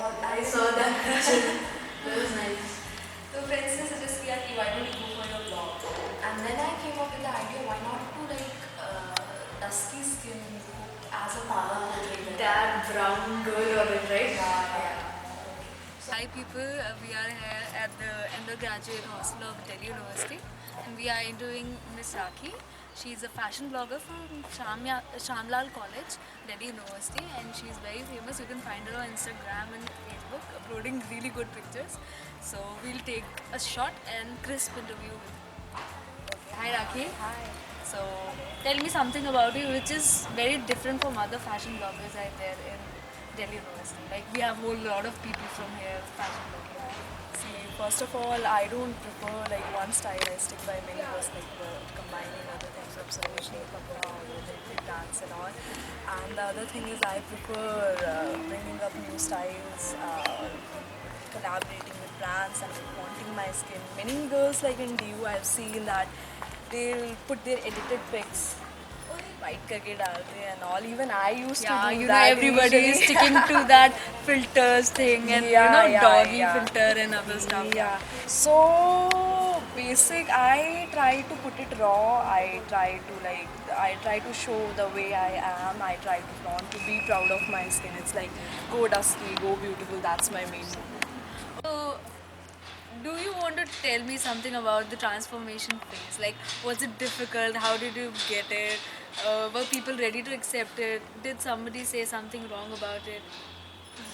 I saw that picture. That was nice. तो friends ने suggest किया कि why don't you go for your vlog? And then I came up with the idea, why not to like dusky skin as a power portrait. That brown girl on it, right? Yeah. Hi people, we are here at the undergraduate hostel of Delhi University and we are interviewing Miss Rakhi. She is a fashion blogger from Shamlal College, Delhi University, and she is very famous. You can find her on Instagram and Facebook uploading really good pictures. So we'll take a short and crisp interview with her. Hi Rakhi. Hi. So tell me something about you which is very different from other fashion bloggers out there in Delhi University. Like we have a whole lot of people from here fashion blogging. See, first of all, I don't prefer like one style. I stick by many was like combining other things from Sarojini Kapoor, dance and all. And the other thing is I prefer bringing up new styles, collaborating with brands and wanting my skin. Many girls like in DU, I've seen that they'll put their edited pics white करके डालते हैं and all. Even I used to do You that. know everybody is initially. sticking to that filters thing and doggy filter and other stuff. Yeah. So basic, I try to put it raw. I try to show the way I am. I try to flaunt, to be proud of my skin. It's like go dusky, go beautiful. That's my main motto. So, do you want to tell me something about the transformation phase? Like, was it difficult? How did you get it? Were people ready to accept it? Did somebody say something wrong about it?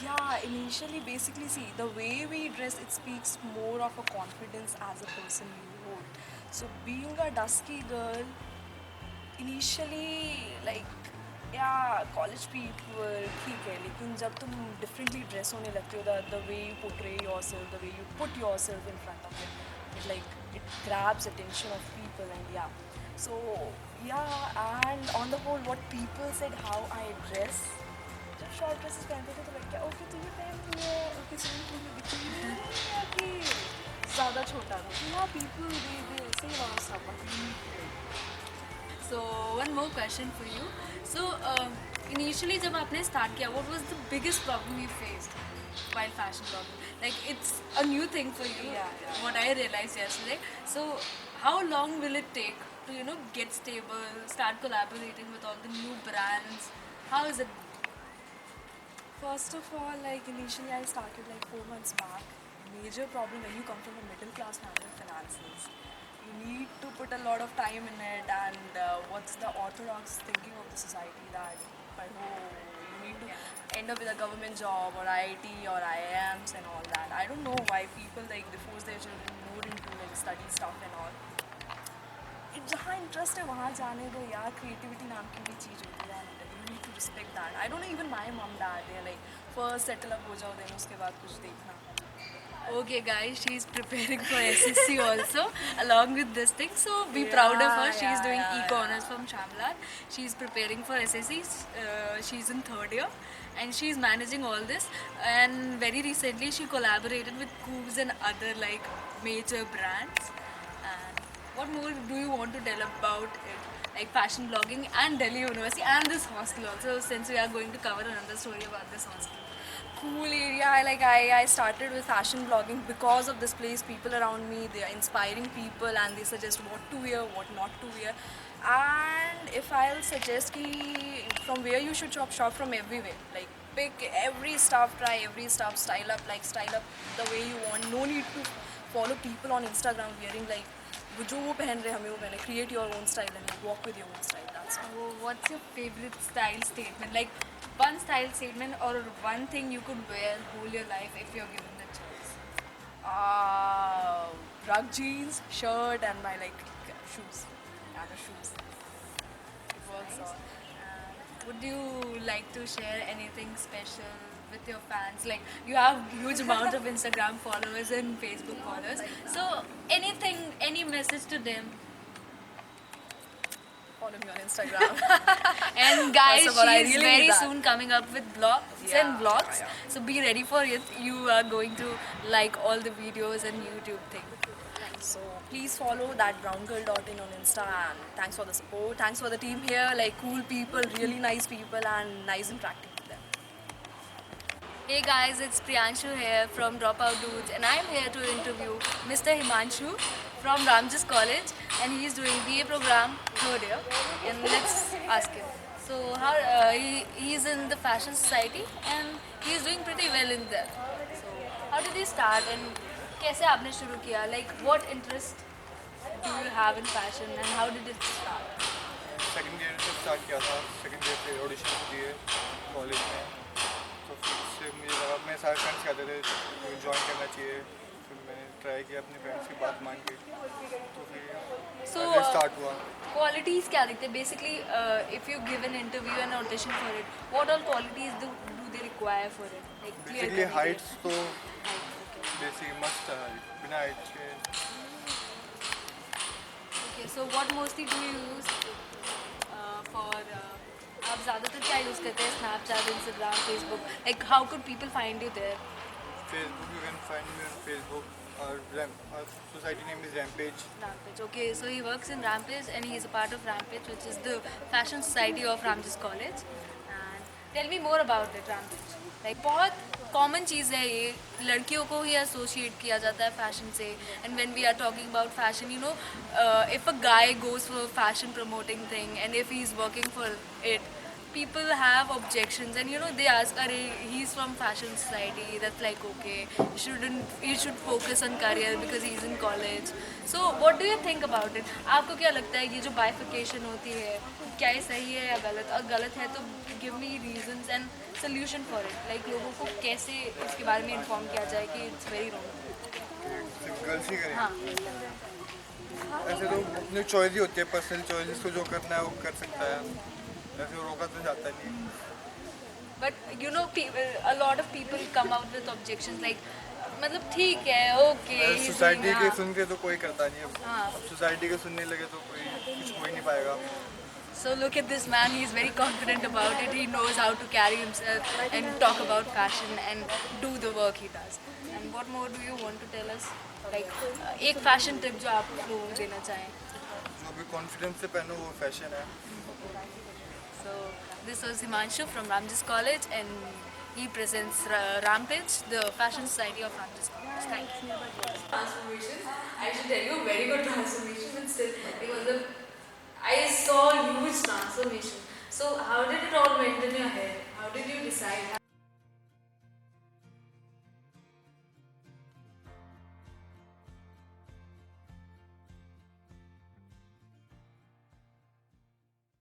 Yeah, initially, basically, see, the way we dress, it speaks more of a confidence as a person you hold. So, being a dusky girl, initially, like, yeah, college people, ठीक है, लेकिन जब तुम differently dress होने लगते हो, the way you portray yourself, the way you put yourself in front of it grabs attention of people and yeah. So, yeah, and on the whole, what people said, how I dress, जब short dresses पहनते थे तो लगता है okay तो ये पहन रही है ओके सो ये दिखी नहीं कि ज़्यादा छोटा था या पीपल दे से वाला सब So, one more question for you. So, initially, जब आपने start किया, what was the biggest problem you faced while fashion blogging? Like, it's a new thing for you. Yeah. What I realized yesterday. So, how long will it take to get stable, start collaborating with all the new brands? How is it? First of all, like initially I started like 4 months back. Major problem when you come from a middle class family with finances. You need to put a lot of time in it and what's the orthodox thinking of the society that you need to end up with a government job or IIT or IIMs and all that. I don't know why people like they force their children more into like study stuff and all. जहाँ interest है वहाँ जाने दो यार creativity नाम की भी चीज़ होती है you need to respect that I don't know even my mum dad they like first settle up हो जाओ देन उसके बाद कुछ देखना Okay, guys, she's preparing for SSC also, along with this thing. So be proud of her. She's doing Eco-Honors from Shamlar. She's preparing for SSC. She's in third year, and she's managing all this. And very recently, she collaborated with Coops and other like major brands. And what more do you want to tell about it? Like fashion blogging and Delhi University and this hostel also, since we are going to cover another story about this hostel. Cool area. I started with fashion blogging because of this place. People around me, they are inspiring people and they suggest what to wear, what not to wear. And if I'll suggest ki from where you should shop from everywhere. Like pick every stuff, try every stuff, style up the way you want. No need to follow people on Instagram wearing like वो जो वो पहन रहे हमें वो पहने. Create your own style and walk with your own style. That's all. So what's your favorite style statement? Like one style statement or one thing you could wear whole your life if you're given the choice? Rug jeans, shirt, and my like shoes. Yeah, the shoes. It works all. Would you like to share anything special with your fans? Like you have huge amount of Instagram followers and Facebook followers. So anything, any message to them? Follow me on Instagram. And guys, First of all, I she's really very need that. soon coming up with blogs and vlogs. So be ready for it. You are going to like all the videos and YouTube thing. So please follow that browngirl.in on Insta and thanks for the support. Thanks for the team here, like cool people, really nice people and nice interacting with them. Hey guys, it's Priyanshu here from Dropout Dudes, and I'm here to interview Mr. Himanshu from Ramjas College, and he's doing BA program third year. And let's ask him. So, he's in the Fashion Society, and he's doing pretty well in there. So, how did he start, and कैसे आपने शुरू किया? Like, what interest do you have in fashion, and how did it start? Second year से start किया था। Second year से audition दिए college में, तो फिर से मुझे लगा, मेरे सारे फ्रेंड्स कहते थे ज्वाइन करना चाहिए। फिर मैंने ट्राई किया, अपने फ्रेंड्स की बात मान के, तो So, फिर स्टार्ट हुआ। qualities क्या दिखते हैं? Basically, if you give an interview and audition for it, what all qualities do they require for it? Like clear basically करने के हाइट्स तो लिए? Okay. बेसिक मस्ट है, बिना हाइट के Okay. So what mostly do you use for? आप ज़्यादातर क्या यूज़ करते हैं? Snapchat, Instagram, Facebook. Like how could people find you there? Facebook, you can find me on Facebook, और society name is Rampage. Rampage. Okay, so he works in Rampage and he's a part of Rampage, which is the fashion society of Ramjas College. And tell me more about it, Rampage. Like बहुत common चीज़ है ये, लड़कियों को ही associate किया जाता है fashion से. And when we are talking about fashion, you know, if a guy goes for fashion promoting thing and if he is working for it, people have objections, and you know they ask, "Arey, he's from fashion society." That's like, okay, you should focus on career because he's in college. So what do you think about it? आपको क्या लगता है ये जो bifurcation होती है, क्या ये सही है या गलत? और गलत है तो give me reasons and solution for it. Like लोगों को कैसे इसके बारे में inform किया जाए कि it's very wrong. सिर्फ गर्ल्स ही करें। हाँ. ऐसे तो अपनी चॉइस ही होती है, पर्सनल चॉइस, जिसको जो करना है वो कर सकता है, ऐसे रोका तो जाता नहीं। But you know, a lot of people come out with objections like, मतलब ठीक है, okay. he's सोसाइटी doing, के हाँ. सुन के तो कोई करता नहीं है। हाँ. अब सोसाइटी के सुनने लगे तो कोई कुछ हो ही नहीं पाएगा। So look at this man, he's very confident about it. He knows how to carry himself and talk about fashion and do the work he does. And what more do you want to tell us? Like एक fashion tip जो आप लोगों को देना चाहें. जो भी confidence से पहनो वो फैशन है। So this was Himanshu from Ramjas College, and he presents Rampage, the fashion society of Ramjas College. Thank you. Transformation. I should tell you, very good transformation, but still, because I saw huge transformation. So how did it all went in your head? How did you decide?